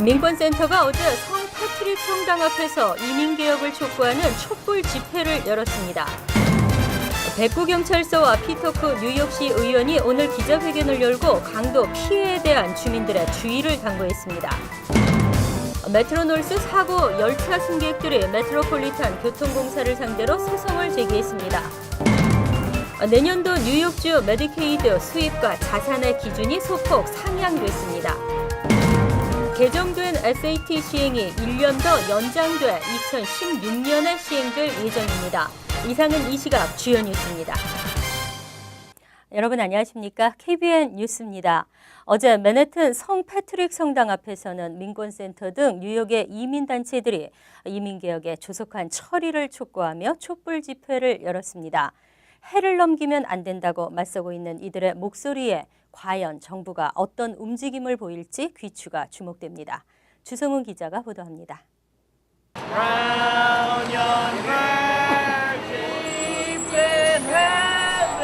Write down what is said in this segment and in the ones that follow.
민권센터가 어제 성 패트릭 성당 앞에서 이민개혁을 촉구하는 촛불 집회를 열었습니다. 백구경찰서와 피터크 뉴욕시 의원이 오늘 기자회견을 열고 강도 피해에 대한 주민들의 주의를 당부했습니다. 메트로놀스 사고 열차 승객들이 메트로폴리탄 교통공사를 상대로 소송을 제기했습니다. 내년도 뉴욕주 메디케이드 수입과 자산의 기준이 소폭 상향됐습니다. 개정된 SAT 시행이 1년 더 연장돼 2016년에 시행될 예정입니다. 이상은 이 시각 주요 뉴스입니다. 여러분 안녕하십니까? KBN 뉴스입니다. 어제 맨해튼 성 패트릭 성당 앞에서는 민권센터 등 뉴욕의 이민단체들이 이민개혁에 조속한 처리를 촉구하며 촛불 집회를 열었습니다. 해를 넘기면 안 된다고 맞서고 있는 이들의 목소리에 과연 정부가 어떤 움직임을 보일지 귀추가 주목됩니다. 주성훈 기자가 보도합니다.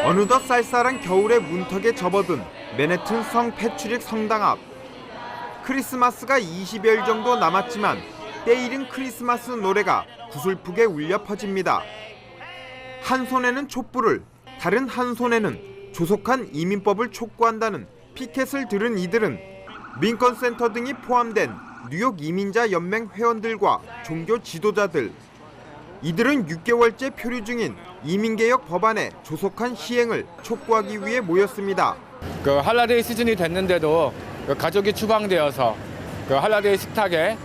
어느덧 쌀쌀한 겨울의 문턱에 접어든 맨해튼 성 패트릭 성당 앞. 크리스마스가 20여일 정도 남았지만 때이른 크리스마스 노래가 구슬프게 울려 퍼집니다. 한 손에는 촛불을, 다른 한 손에는 조속한 이민법을 촉구한다는 피켓을 들은 이들은 민권센터 등이 포함된 뉴욕 이민자 연맹 회원들과 종교 지도자들, 이들은 6개월째 표류 중인 이민개혁 법안의 조속한 시행을 촉구하기 위해 모였습니다. 할라데이 시즌이 됐는데도 가족이 추방되어서 할라데이 식탁에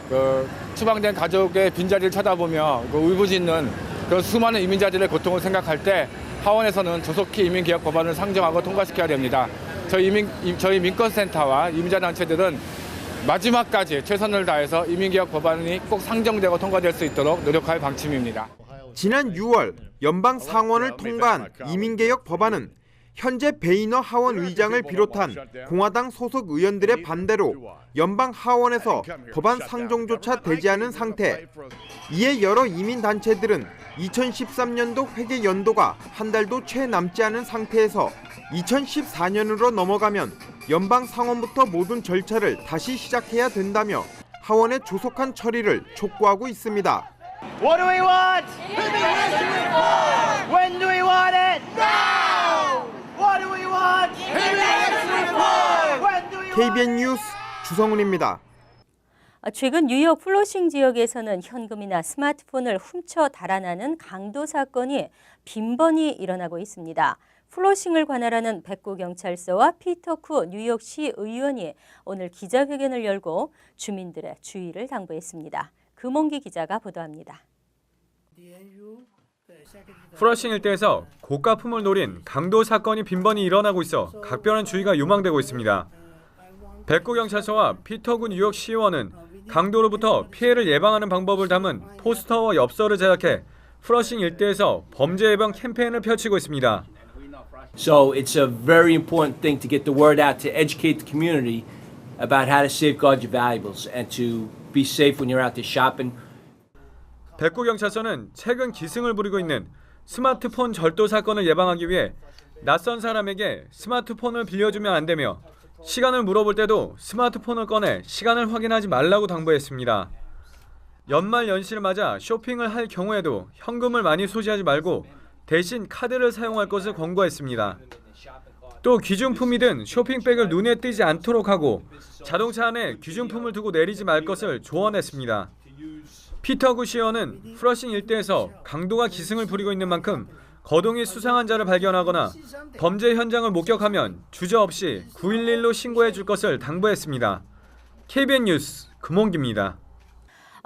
추방된 가족의 빈자리를 쳐다보며 울부짖는 그런 수많은 이민자들의 고통을 생각할 때 하원에서는 조속히 이민개혁 법안을 상정하고 통과시켜야 됩니다. 저희 민권센터와 이민자단체들은 마지막까지 최선을 다해서 이민개혁 법안이 꼭 상정되고 통과될 수 있도록 노력할 방침입니다. 지난 6월 연방 상원을 통과한 이민개혁 법안은 현재 베이너 하원 의장을 비롯한 공화당 소속 의원들의 반대로 연방 하원에서 법안 상정조차 되지 않은 상태. 이에 여러 이민단체들은 2013년도 회계 연도가 한 달도 채 남지 않은 상태에서 2014년으로 넘어가면 연방 상원부터 모든 절차를 다시 시작해야 된다며 하원의 조속한 처리를 촉구하고 있습니다. What do we want? Immigration reform! When do we want it? Now! What do we want? Immigration reform! When do we want KBN 뉴스 주성훈입니다. 최근 뉴욕 플러싱 지역에서는 현금이나 스마트폰을 훔쳐 달아나는 강도 사건이 빈번히 일어나고 있습니다. 플러싱을 관할하는 백구경찰서와 피터크 뉴욕시 의원이 오늘 기자회견을 열고 주민들의 주의를 당부했습니다. 금홍기 기자가 보도합니다. 플러싱 일대에서 고가품을 노린 강도 사건이 빈번히 일어나고 있어 각별한 주의가 요망되고 있습니다. 백구경찰서와 피터구 뉴욕 시의원은 강도로부터 피해를 예방하는 방법을 담은 포스터와 엽서를 제작해 플러싱 일대에서 범죄 예방 캠페인을 펼치고 있습니다. So it's a very important thing to get the word out to educate the community about how to safeguard your valuables and to be safe when you're out there shopping. 백구경찰서는 최근 기승을 부리고 있는 스마트폰 절도 사건을 예방하기 위해 낯선 사람에게 스마트폰을 빌려주면 안 되며 시간을 물어볼 때도 스마트폰을 꺼내 시간을 확인하지 말라고 당부했습니다. 연말 연시를 맞아 쇼핑을 할 경우에도 현금을 많이 소지하지 말고 대신 카드를 사용할 것을 권고했습니다. 또 귀중품이든 쇼핑백을 눈에 띄지 않도록 하고 자동차 안에 귀중품을 두고 내리지 말 것을 조언했습니다. 피터구 시의원은 플러싱 일대에서 강도가 기승을 부리고 있는 만큼 거동이 수상한 자를 발견하거나 범죄 현장을 목격하면 주저없이 911로 신고해 줄 것을 당부했습니다. KBN 뉴스 금홍기입니다.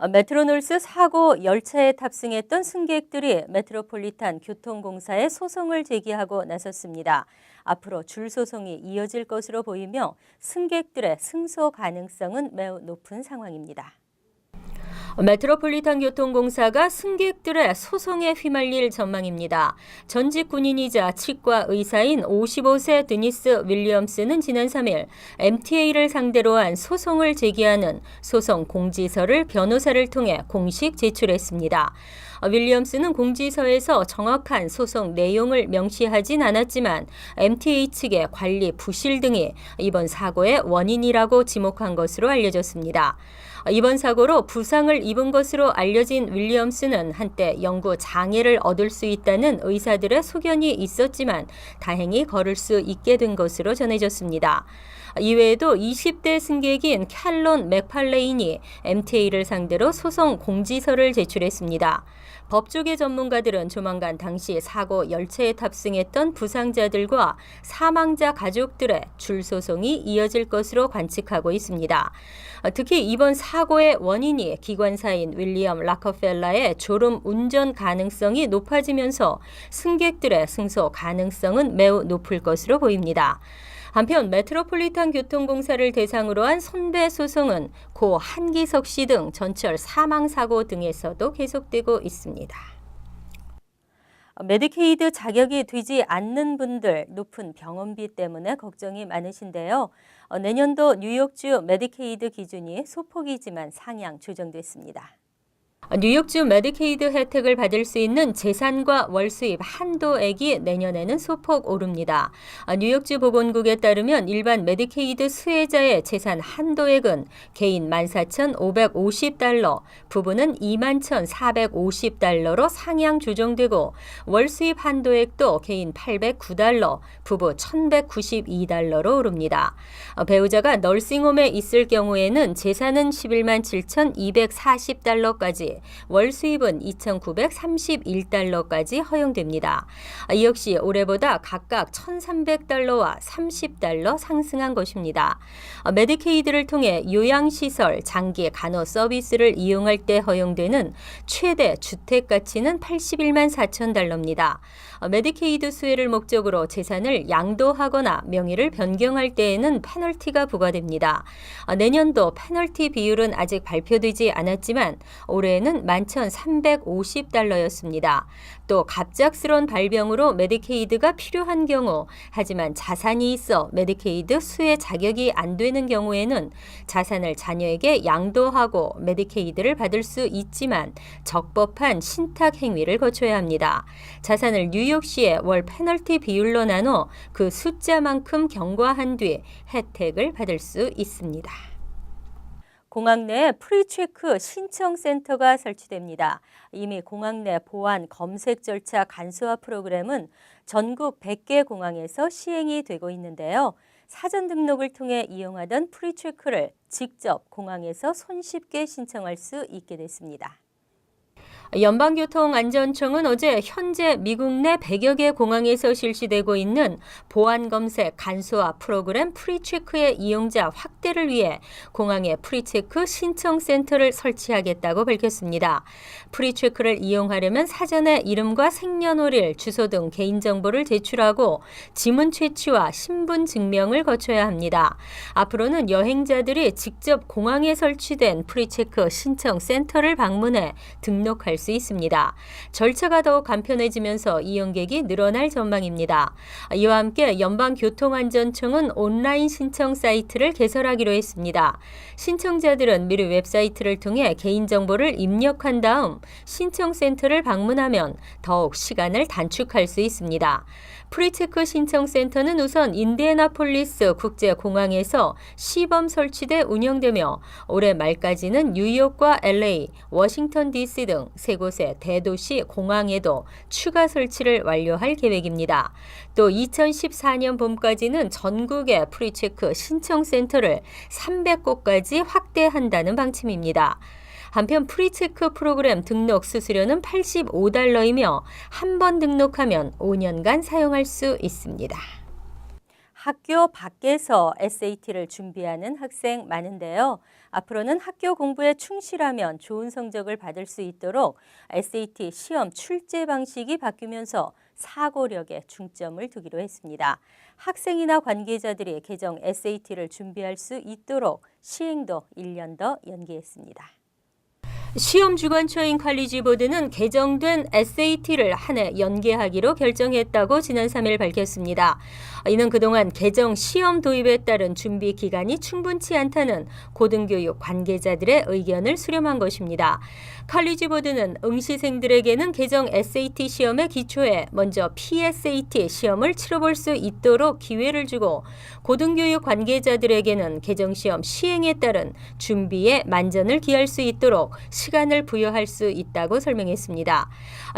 메트로놀스 사고 열차에 탑승했던 승객들이 메트로폴리탄 교통공사에 소송을 제기하고 나섰습니다. 앞으로 줄 소송이 이어질 것으로 보이며 승객들의 승소 가능성은 매우 높은 상황입니다. 메트로폴리탄 교통공사가 승객들의 소송에 휘말릴 전망입니다. 전직 군인이자 치과 의사인 55세 드니스 윌리엄스는 지난 3일 MTA를 상대로 한 소송을 제기하는 소송 공지서를 변호사를 통해 공식 제출했습니다. 윌리엄스는 공지서에서 정확한 소송 내용을 명시하진 않았지만 MTA 측의 관리 부실 등이 이번 사고의 원인이라고 지목한 것으로 알려졌습니다. 이번 사고로 부상을 입은 것으로 알려진 윌리엄스는 한때 영구 장애를 얻을 수 있다는 의사들의 소견이 있었지만 다행히 걸을 수 있게 된 것으로 전해졌습니다. 이외에도 20대 승객인 캘런 맥팔레인이 MTA를 상대로 소송 공지서를 제출했습니다. 법조계 전문가들은 조만간 당시 사고 열차에 탑승했던 부상자들과 사망자 가족들의 줄소송이 이어질 것으로 관측하고 있습니다. 특히 이번 사고의 원인이 기관사인 윌리엄 락커펠러의 졸음 운전 가능성이 높아지면서 승객들의 승소 가능성은 매우 높을 것으로 보입니다. 한편 메트로폴리탄 교통공사를 대상으로 한 손배 소송은 고 한기석 씨 등 전철 사망사고 등에서도 계속되고 있습니다. 메디케이드 자격이 되지 않는 분들 높은 병원비 때문에 걱정이 많으신데요. 내년도 뉴욕주 메디케이드 기준이 소폭이지만 상향 조정됐습니다. 뉴욕주 메디케이드 혜택을 받을 수 있는 재산과 월 수입 한도액이 내년에는 소폭 오릅니다. 뉴욕주 보건국에 따르면 일반 메디케이드 수혜자의 재산 한도액은 개인 14,550달러, 부부는 21,450달러로 상향 조정되고 월 수입 한도액도 개인 809달러, 부부 1,192달러로 오릅니다. 배우자가 널싱홈에 있을 경우에는 재산은 117,240달러까지 월 수입은 2,931달러까지 허용됩니다. 이 역시 올해보다 각각 1,300달러와 30달러 상승한 것입니다. 메디케이드를 통해 요양시설, 장기 간호 서비스를 이용할 때 허용되는 최대 주택 가치는 81만 4천 달러입니다. 메디케이드 수혜를 목적으로 재산을 양도하거나 명의를 변경할 때에는 페널티가 부과됩니다. 내년도 페널티 비율은 아직 발표되지 않았지만 올해는 11,350달러였습니다. 또 갑작스러운 발병으로 메디케이드가 필요한 경우, 하지만 자산이 있어 메디케이드 수혜 자격이 안 되는 경우에는 자산을 자녀에게 양도하고 메디케이드를 받을 수 있지만 적법한 신탁 행위를 거쳐야 합니다. 자산을 뉴욕시의 월 페널티 비율로 나눠 그 숫자만큼 경과한 뒤 혜택을 받을 수 있습니다. 공항 내에 프리체크 신청센터가 설치됩니다. 이미 공항 내 보안 검색 절차 간소화 프로그램은 전국 100개 공항에서 시행이 되고 있는데요. 사전 등록을 통해 이용하던 프리체크를 직접 공항에서 손쉽게 신청할 수 있게 됐습니다. 연방교통안전청은 어제 현재 미국 내 100여 개 공항에서 실시되고 있는 보안검색 간소화 프로그램 프리체크의 이용자 확대를 위해 공항에 프리체크 신청센터를 설치하겠다고 밝혔습니다. 프리체크를 이용하려면 사전에 이름과 생년월일, 주소 등 개인정보를 제출하고 지문 채취와 신분 증명을 거쳐야 합니다. 앞으로는 여행자들이 직접 공항에 설치된 프리체크 신청센터를 방문해 등록할 수 있습니다. 절차가 더욱 간편해지면서 이용객이 늘어날 전망입니다. 이와 함께 연방교통안전청은 온라인 신청 사이트를 개설하기로 했습니다. 신청자들은 미리 웹사이트를 통해 개인정보를 입력한 다음 신청센터를 방문하면 더욱 시간을 단축할 수 있습니다. 프리체크 신청센터는 우선 인디애나폴리스 국제공항에서 시범 설치돼 운영되며 올해 말까지는 뉴욕과 LA, 워싱턴 DC 등 세 곳의 대도시 공항에도 추가 설치를 완료할 계획입니다. 또 2014년 봄까지는 전국의 프리체크 신청센터를 300곳까지 확대한다는 방침입니다. 한편 프리체크 프로그램 등록 수수료는 $85이며 한 번 등록하면 5년간 사용할 수 있습니다. 학교 밖에서 SAT를 준비하는 학생 많은데요. 앞으로는 학교 공부에 충실하면 좋은 성적을 받을 수 있도록 SAT 시험 출제 방식이 바뀌면서 사고력에 중점을 두기로 했습니다. 학생이나 관계자들이 개정 SAT를 준비할 수 있도록 시행도 1년 더 연기했습니다. 시험 주관처인 칼리지 보드는 개정된 SAT를 한 해 연계하기로 결정했다고 지난 3일 밝혔습니다. 이는 그동안 개정 시험 도입에 따른 준비 기간이 충분치 않다는 고등교육 관계자들의 의견을 수렴한 것입니다. 칼리지 보드는 응시생들에게는 개정 SAT 시험에 기초해 먼저 PSAT 시험을 치러볼 수 있도록 기회를 주고 고등교육 관계자들에게는 개정 시험 시행에 따른 준비에 만전을 기할 수 있도록 시간을 부여할 수 있다고 설명했습니다.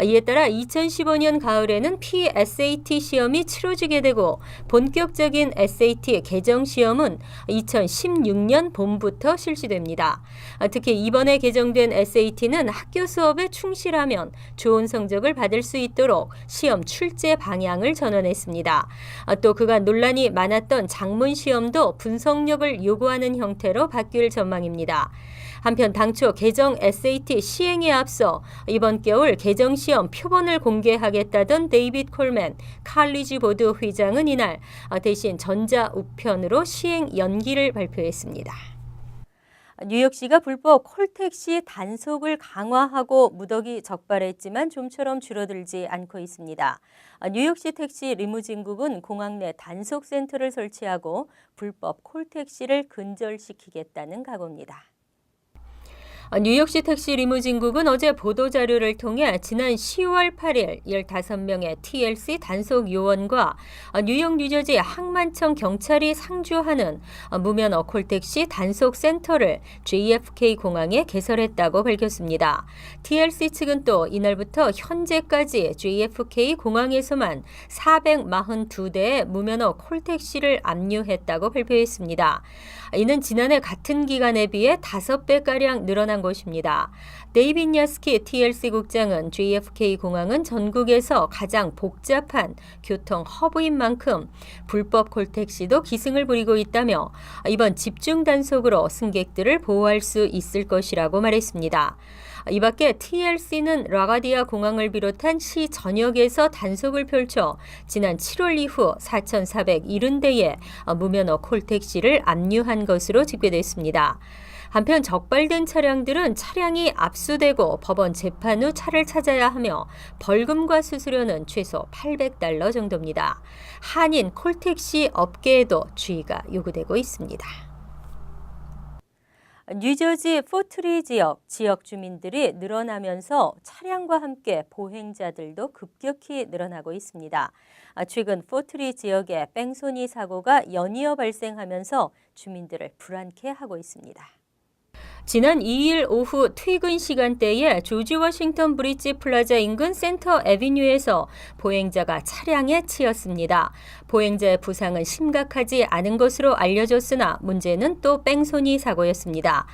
이에 따라 2015년 가을에는 PSAT 시험이 치러지게 되고 본격적인 SAT 개정 시험은 2016년 봄부터 실시됩니다. 특히 이번에 개정된 SAT는 학교 수업에 충실하면 좋은 성적을 받을 수 있도록 시험 출제 방향을 전환했습니다. 또 그간 논란이 많았던 장문 시험도 분석력을 요구하는 형태로 바뀔 전망입니다. 한편 당초 개정 SAT 시행에 앞서 이번 겨울 개정 시험 표본을 공개하겠다던 데이빗 콜맨 칼리지 보드 회장은 이날 대신 전자우편으로 시행 연기를 발표했습니다. 뉴욕시가 불법 콜택시 단속을 강화하고 무더기 적발했지만 좀처럼 줄어들지 않고 있습니다. 뉴욕시 택시 리무진국은 공항 내 단속센터를 설치하고 불법 콜택시를 근절시키겠다는 각오입니다. 뉴욕시 택시 리무진국은 어제 보도자료를 통해 지난 10월 8일 15명의 TLC 단속 요원과 뉴욕 뉴저지 항만청 경찰이 상주하는 무면허 콜택시 단속 센터를 JFK 공항에 개설했다고 밝혔습니다. TLC 측은 또 이날부터 현재까지 JFK 공항에서만 442대의 무면허 콜택시를 압류했다고 발표했습니다. 이는 지난해 같은 기간에 비해 5배가량 늘어난 것입니다. 데이빗 야스키 TLC 국장은 JFK 공항은 전국에서 가장 복잡한 교통 허브인 만큼 불법 콜택시도 기승을 부리고 있다며 이번 집중 단속으로 승객들을 보호할 수 있을 것이라고 말했습니다. 이 밖에 TLC는 라가디아 공항을 비롯한 시 전역에서 단속을 펼쳐 지난 7월 이후 4,470대의 무면허 콜택시를 압류한 것으로 집계됐습니다. 한편 적발된 차량들은 차량이 압수되고 법원 재판 후 차를 찾아야 하며 벌금과 수수료는 최소 $800 정도입니다. 한인 콜택시 업계에도 주의가 요구되고 있습니다. 뉴저지 포트리 지역 주민들이 늘어나면서 차량과 함께 보행자들도 급격히 늘어나고 있습니다. 최근 포트리 지역에 뺑소니 사고가 연이어 발생하면서 주민들을 불안케 하고 있습니다. 지난 2일 오후 퇴근 시간대에 조지 워싱턴 브리지 플라자 인근 센터 애비뉴에서 보행자가 차량에 치였습니다. 보행자의 부상은 심각하지 않은 것으로 알려졌으나 문제는 또 뺑소니 사고였습니다.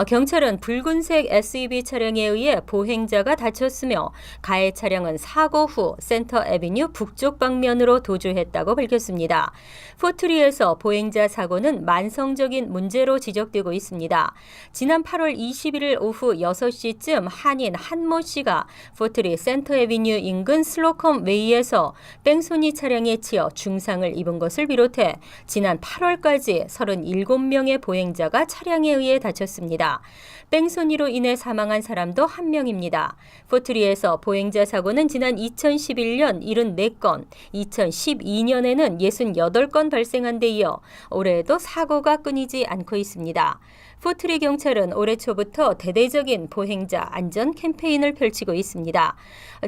경찰은 붉은색 SUV 차량에 의해 보행자가 다쳤으며 가해 차량은 사고 후 센터 애비뉴 북쪽 방면으로 도주했다고 밝혔습니다. 포트리에서 보행자 사고는 만성적인 문제로 지적되고 있습니다. 지난 8월 21일 오후 6시쯤 한인 한모 씨가 포트리 센터 애비뉴 인근 슬로컴 웨이에서 뺑소니 차량에 치여 중상을 입은 것을 비롯해 지난 8월까지 37명의 보행자가 차량에 의해 다쳤습니다. 뺑소니로 인해 사망한 사람도 1명입니다. 포트리에서 보행자 사고는 지난 2011년 74건, 2012년에는 68건 발생한 데 이어 올해에도 사고가 끊이지 않고 있습니다. 포트리 경찰은 올해 초부터 대대적인 보행자 안전 캠페인을 펼치고 있습니다.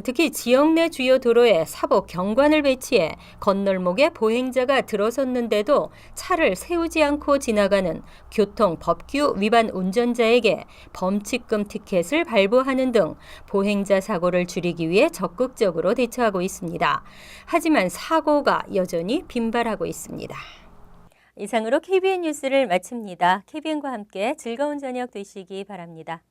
특히 지역 내 주요 도로에 사복 경관을 배치해 건널목에 보행자가 들어섰는데도 차를 세우지 않고 지나가는 교통법규 위반 운전자에게 범칙금 티켓을 발부하는 등 보행자 사고를 줄이기 위해 적극적으로 대처하고 있습니다. 하지만 사고가 여전히 빈발하고 있습니다. 이상으로 KBN 뉴스를 마칩니다. KBN과 함께 즐거운 저녁 되시기 바랍니다.